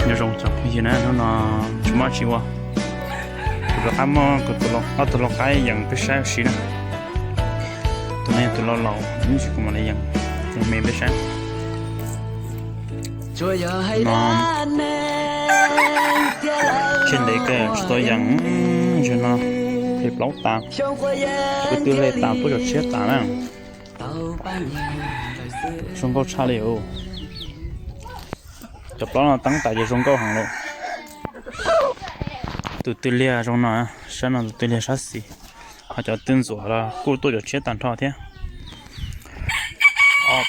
nhớ rong chọc cái gì nữa nó chúng ta chỉ qua tụi nó ăn cái tụi nó cái dạng cái sao xí nữa tụi này tụi nó lâu những gì cũng mà này dạng mềm cái sao nó trên đấy cái tôi dạng cho nó thì lóc tạm cái tư lệ tạm tôi được chết tạm à xong câu trả liệu chụp đó là tăng tại cho xong câu hàng lộ từ tư lệ trong nó sáng là tư lệ sát xì họ cho tên rủa là cô tôi được chết tạm thôi thế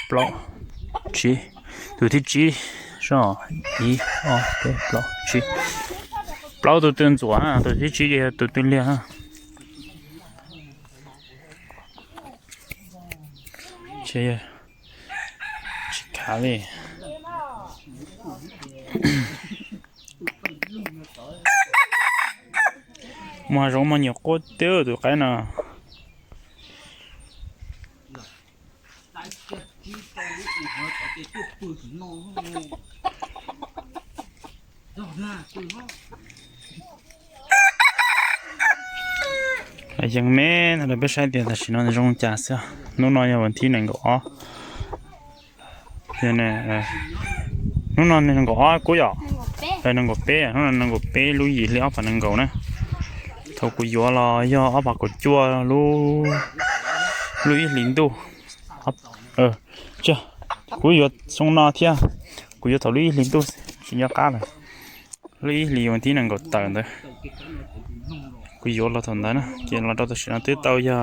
block chỉ từ thứ chỉ rồi ý ok block chỉ block từ tên rủa từ thứ chỉ từ tư lệ ha chế khá đi mà giống mà nhiều cốt tiêu được cái nàoยังไม่เราไปใช้เดียวแต่ฉันนอนในโรงจ่าเสียนู่นนอนอย่างวันที่หนึ่งก็เนี่ยนู่นนอนในหนึ่งก็กูอยากไปหนึ่งก็เป๊ะนู่นหนึ่งก็เป๊ะลุยเลี้ยวผ่านหนึ่งก็นะถ้ากูยัวรอย่อปากกูจัวลุยลิ้นดูเจ้ากูยัวส่งนอเที่ยกูยัวถอดลุยลิ้นดูชิ้นยาก้าเลยลุยลิ้นวันที่หนึ่งก็ตื่นเลยกูยอละทนได้นะเกี่ยเราต้องใช้ตัวเตายา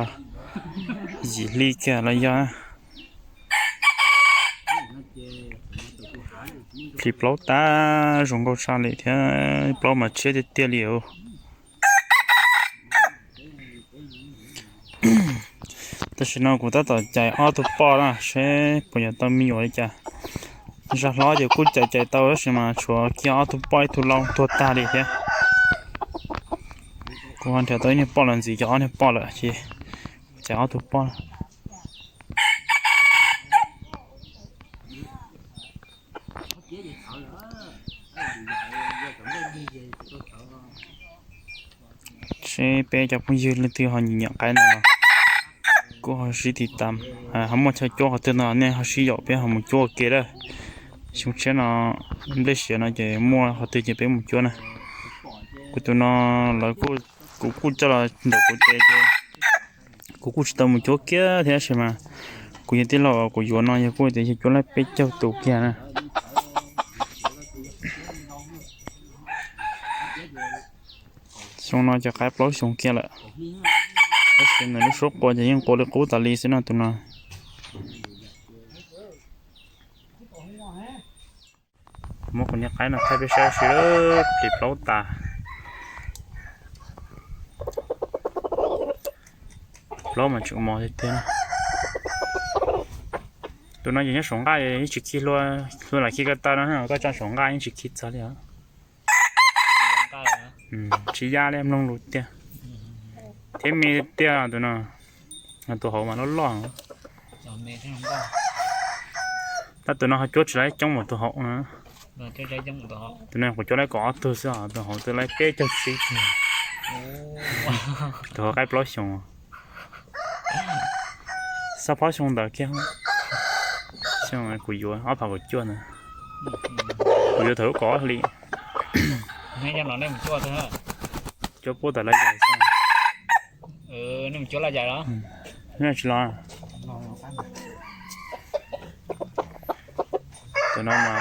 จีลีแก่ละยาพลิปล้อตาจงก็ชาเลยเถอะปล้อมาเช็ดเตี้ยเหลียวแต่ฉันเอากูตัดใจอ้อตัวปอละใช่ปุญญาต้องมีอะไรจ้ะจะรอเดี๋ยวกูใจเตาใช่ไหมชัวร์เกี่ยวอ้อตัวปอยตัวลองตัวตาเลยเถอะกูวันเดียวตัวนี้ปอลันสิจะเอาเนี่ยปอละชีจะเอาตัวปอใช่เป๊ะจะพูดยืนเลยที่เขาหยิ่งกันนะกูเขาสิติดตามเขาไม่ใช่จ้วเขาตัวนั้นเนี่ยเขาสิอยากเป็นเขาไม่จ้วเกล้ช่วงเช้านะไม่ได้เสียนะจะมั่วเขาตัวจะเป็นไม่จ้วนะกูตัวนั้นแล้วกูจะละเดี๋ยวกูจะทำโจ๊กเกอร์เท่าใช่ไหมกูยังติดเรากูย้อนน้อยกูจะย้อนแล้วไปเจ้าตัวเกียร์นะส่งน้อยจะขายปล้อยส่งเกียร์ละแล้วเป็นอะไรชกกูจะยังกูเลยกูตัดลีสินะตัวนั้นมองคนนี้ขายนะขายไปใช้สิเลยปลิบล้อตาล้อมันจุกมอเท่ๆนะตัวนั้นอย่างนี้สองก้าอย่างนี้จิกขี้ล้วนหลายขี้ก็ตานะฮะก็จะสองก้าอย่างนี้จิกขี้ซะเลยฮะชี้ยาเลยมันลงรูเตี้ยเทมีเตี้ยตัวนั้นตัวเขามันล้อถ้าตัวนั้นเขาจุดใช้จังหวะตัวเขานะตัวนั้นเขาจุดได้ก่อนตัวเสียตัวเขาตัวไรเป๊ะจังสิตัวใกล้ปล้อยชงสภาพชงดอกแค่ชงกุยว่าเอาผักกุยจวนนะกุยถือก่อเลยให้ยังหล่อได้มันชั่วเถอะชั่วปุ๊บแต่ละใหญ่ใช่นี่มันชั่วละใหญ่แล้วนี่ชิลาตัวนั้นมา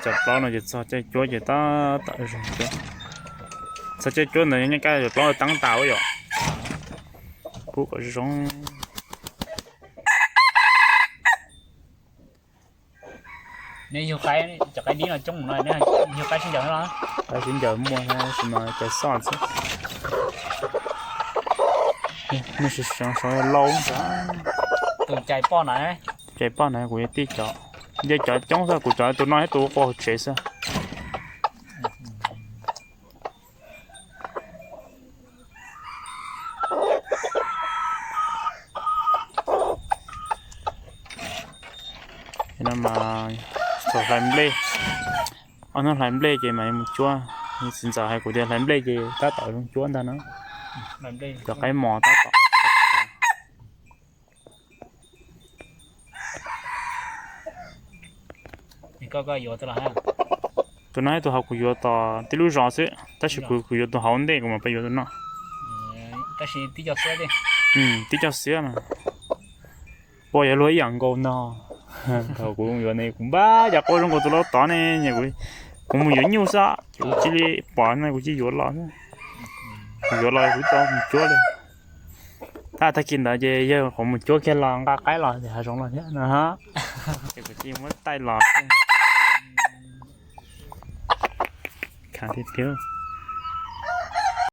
จับปลาหน่อยจะสอดใจจ้วจะต้าตัดจ้วสอดใจจ้วหน่อยยังไงจะปลาตั้งตาไว้อยู่กูก็จะส่งนี่nhiều cái chả cái đi là trong này nè nhiều cái xin giờ đó cái xin giờ mua ha xin mà cái sọt chứ nó sẽ sáng lâu từ chạy po này của tí chó giờ chó chống ra của chó tôi nói tôi có chế sao nên mà làm lên anh nó làm lê gì mà một chúa xin chào hai cô đi làm lê gì ta tạo trong chúa ta nó làm đây cho cái mò ta tạo thì có yếu tôi là ha tôi nói tôi học của yo ta tí lúc rõ sẽ ta chỉ của yo tôi học đây mà bây giờ nó cái gì tí cho xe đi tí cho xíu nè bây giờ lối养狗nó thầu của yo này cũng ba giờ coi trong của tôi lo tỏ này nhà của cũng một nhiều sao chỉ đi bỏ này cũng chỉ yo lo thôi yo lo cũng cho một chỗ đi ta ta kinh đã về giờ còn một chỗ kia lo cái lo thì hai giống lo nhé nè ha thì cũng chỉ mới tay lo khá thiết thiếu